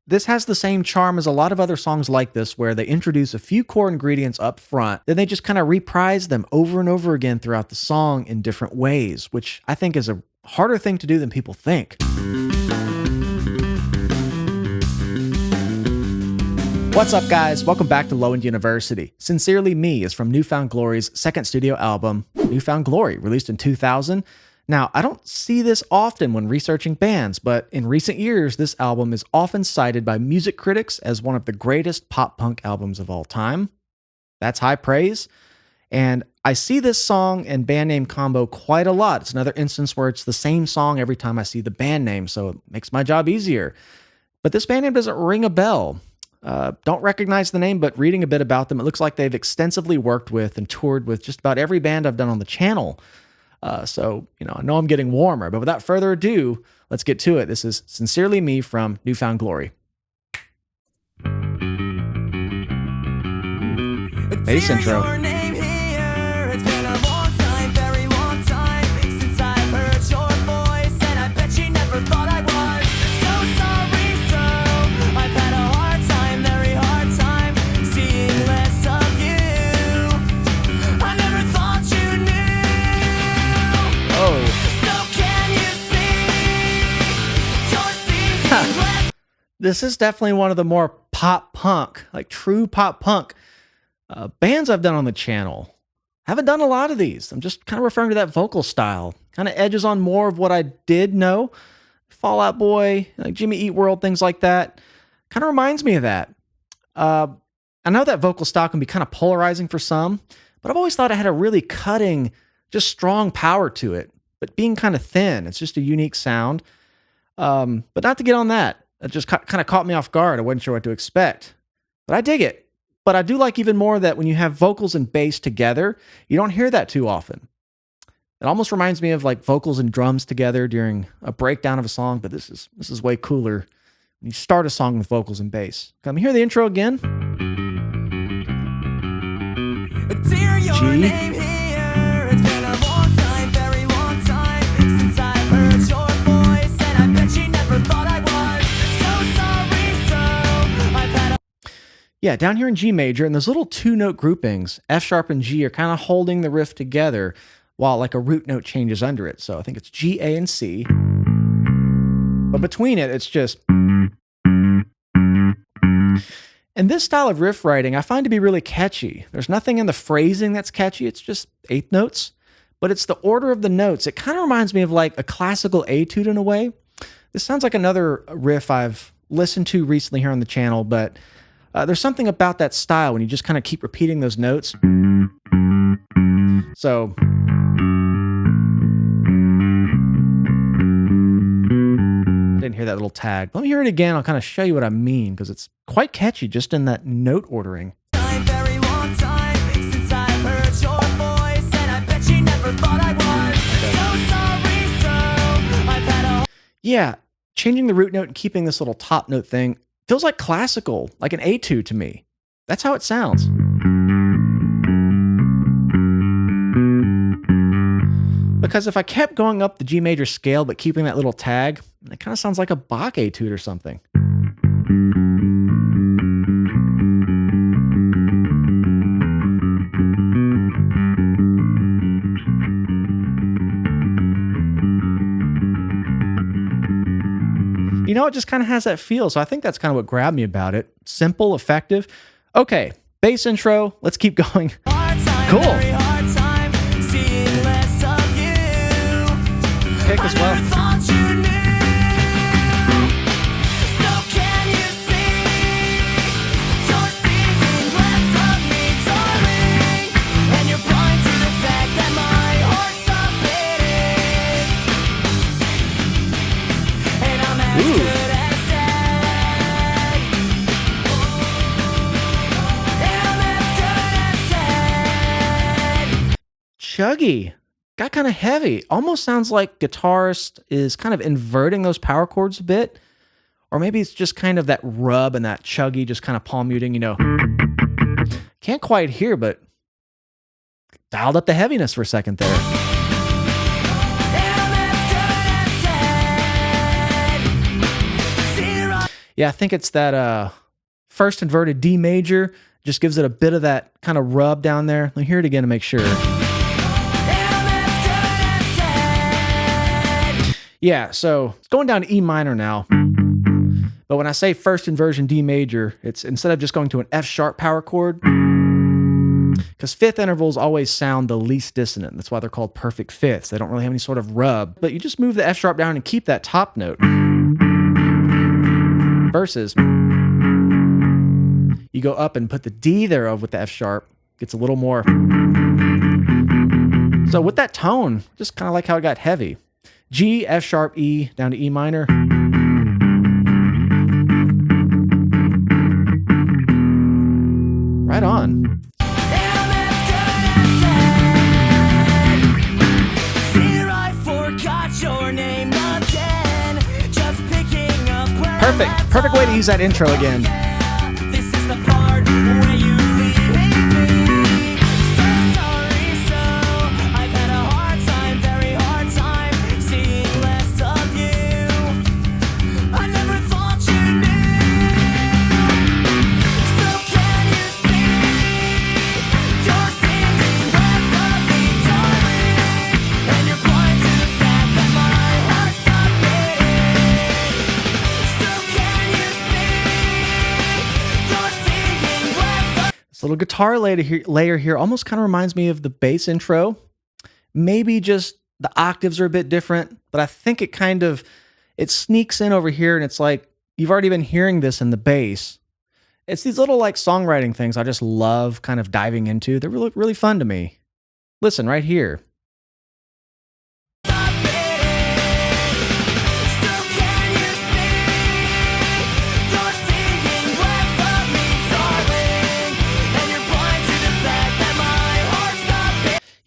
This has the same charm as a lot of other songs like this, where they introduce a few core ingredients up front, then they just kind of reprise them over and over again throughout the song in different ways, which I think is a harder thing to do than people think. What's up, guys? Welcome back to Low End University. Sincerely Me is from New Found Glory's second studio album, New Found Glory, released in 2000. Now, I don't see this often when researching bands, but in recent years, this album is often cited by music critics as one of the greatest pop punk albums of all time. That's high praise. And I see this song and band name combo quite a lot. It's another instance where it's the same song every time I see the band name, so it makes my job easier. But this band name doesn't ring a bell. Don't recognize the name, but reading a bit about them, it looks like they've extensively worked with and toured with just about every band I've done on the channel. So, I know I'm getting warmer, but without further ado, let's get to it. This is Sincerely Me from New Found Glory. Bass intro. This is definitely one of the more pop punk, like true pop punk bands I've done on the channel. I haven't done a lot of these. I'm just kind of referring to that vocal style. Kind of edges on more of what I did know. Fall Out Boy, like Jimmy Eat World, things like that. Kind of reminds me of that. I know that vocal style can be kind of polarizing for some, but I've always thought it had a really cutting, just strong power to it, but being kind of thin. It's just a unique sound. But not to get on that. It just kind of caught me off guard. I wasn't sure what to expect. But I dig it. But I do like even more that when you have vocals and bass together, you don't hear that too often. It almost reminds me of like vocals and drums together during a breakdown of a song, but this is way cooler when you start a song with vocals and bass. Come hear the intro again. G. Yeah, down here in G major, and those little two-note groupings, F sharp and G, are kind of holding the riff together while like a root note changes under it. So I think it's G, A, and C. But between it, it's just... And this style of riff writing I find to be really catchy. There's nothing in the phrasing that's catchy. It's just eighth notes. But it's the order of the notes. It kind of reminds me of like a classical etude in a way. This sounds like another riff I've listened to recently here on the channel, but... there's something about that style when you just kind of keep repeating those notes. So. I didn't hear that little tag. Let me hear it again. I'll kind of show you what I mean, because it's quite catchy just in that note ordering. Yeah, changing the root note and keeping this little top note thing feels like classical, like an etude to me. That's how it sounds. Because if I kept going up the G major scale but keeping that little tag, it kind of sounds like a Bach etude or something. It just kind of has that feel. So I think that's kind of what grabbed me about it. Simple, effective. Okay, bass intro. Let's keep going. Cool. Pick as well. Chuggy. Got kind of heavy. Almost sounds like guitarist is kind of inverting those power chords a bit. Or maybe it's just kind of that rub and that chuggy, just kind of palm muting, Can't quite hear, but dialed up the heaviness for a second there. Yeah, I think it's that first inverted D major. Just gives it a bit of that kind of rub down there. Let me hear it again to make sure. Yeah, so it's going down to E minor now. But when I say first inversion D major, it's instead of just going to an F sharp power chord, because fifth intervals always sound the least dissonant. That's why they're called perfect fifths. They don't really have any sort of rub. But you just move the F sharp down and keep that top note. Versus you go up and put the D thereof with the F sharp. Gets a little more. So with that tone, just kind of like how it got heavy. G, F sharp, E, down to E minor. Right on. Perfect. Perfect way to use that intro again. This is the part where you leave me. So sorry, so I've had a hard time, very hard time seeing less of you. I never thought you knew. So can you see you're singing less of me, darling? And you're blind to the fact that my heart stopped beating. So can you see you're singing less of. This little guitar layer here almost kind of reminds me of the bass intro. Maybe just the octaves are a bit different, but I think it sneaks in over here and it's like you've already been hearing this in the bass. It's these little like songwriting things I just love kind of diving into. They're really, really fun to me. Listen right here.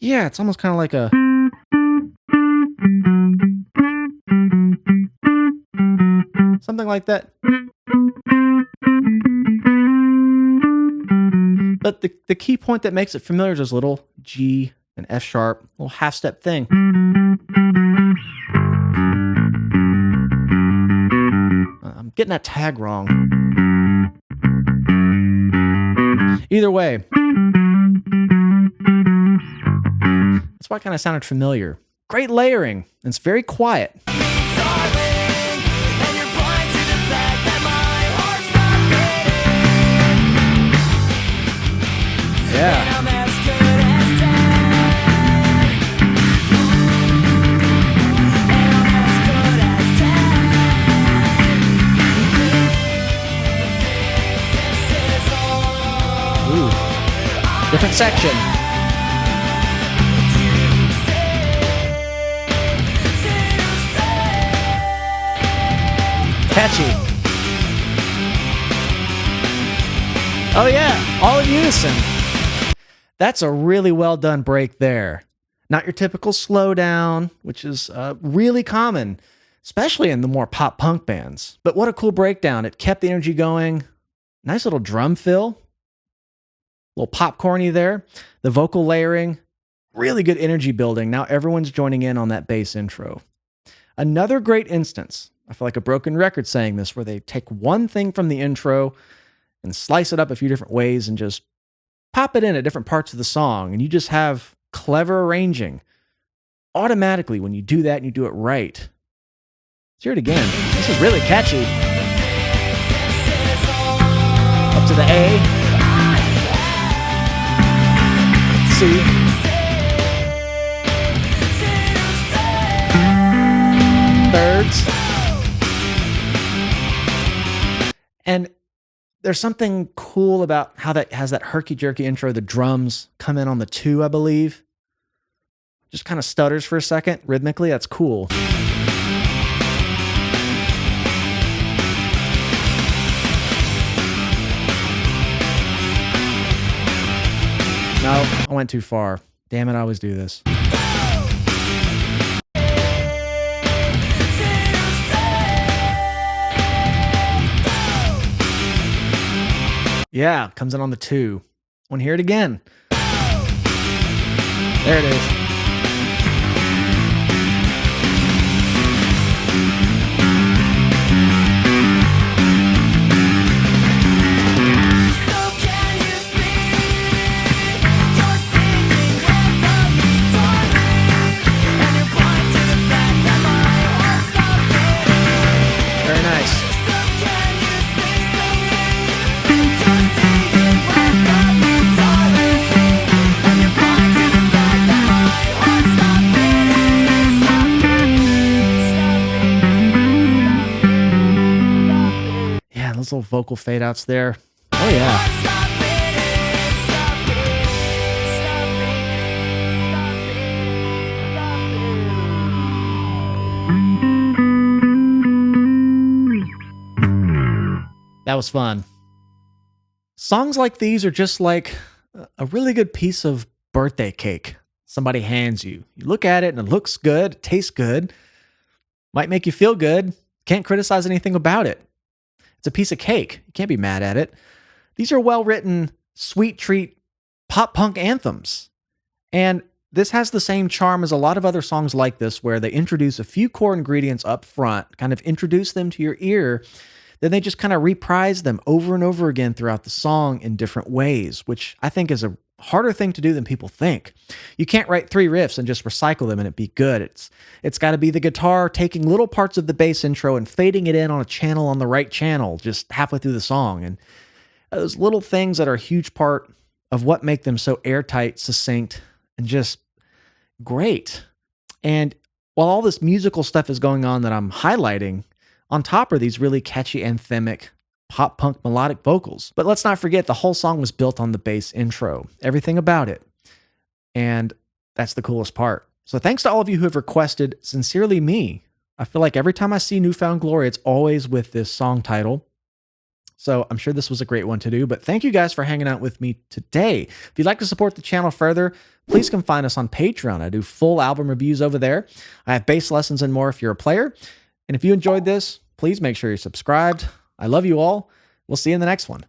Yeah, it's almost kind of like a. Something like that. But the key point that makes it familiar is this little G and F sharp, little half step thing. I'm getting that tag wrong. Either way. That's why it kind of sounded familiar. Great layering. And it's very quiet. Yeah. Ooh. Different section. Catchy. Oh yeah, all in unison. That's a really well done break there. Not your typical slowdown, which is really common, especially in the more pop punk bands. But what a cool breakdown. It kept the energy going. Nice little drum fill. A little popcorny there. The vocal layering. Really good energy building. Now everyone's joining in on that bass intro. Another great instance. I feel like a broken record saying this, where they take one thing from the intro and slice it up a few different ways and just pop it in at different parts of the song. And you just have clever arranging. Automatically, when you do that and you do it right. Let's hear it again. This is really catchy. Up to the A. C. Thirds. And there's something cool about how that has that herky-jerky intro. The drums come in on the 2, I believe. Just kind of stutters for a second rhythmically. That's cool. No, I went too far. Damn it, I always do this. Yeah, comes in on the 2. Want to hear it again? There it is. those little vocal fade outs there. Oh yeah. That was fun. Songs like these are just like a really good piece of birthday cake somebody hands you. You look at it and it looks good, it tastes good, might make you feel good. Can't criticize anything about it. It's a piece of cake. You can't be mad at it. These are well-written, sweet treat pop punk anthems. And this has the same charm as a lot of other songs like this, where they introduce a few core ingredients up front, kind of introduce them to your ear, then they just kind of reprise them over and over again throughout the song in different ways, which I think is a harder thing to do than people think. You can't write 3 riffs and just recycle them and it be good. It's got to be the guitar taking little parts of the bass intro and fading it in on a channel on the right channel just halfway through the song. And those little things that are a huge part of what make them so airtight, succinct, and just great. And while all this musical stuff is going on that I'm highlighting, on top are these really catchy anthemic pop punk melodic vocals. But let's not forget the whole song was built on the bass intro, everything about it. And that's the coolest part. So thanks to all of you who have requested Sincerely Me. I feel like every time I see Newfound Glory, it's always with this song title. So I'm sure this was a great one to do, but thank you guys for hanging out with me today. If you'd like to support the channel further, please come find us on Patreon. I do full album reviews over there. I have bass lessons and more if you're a player. And if you enjoyed this, please make sure you're subscribed. I love you all. We'll see you in the next one.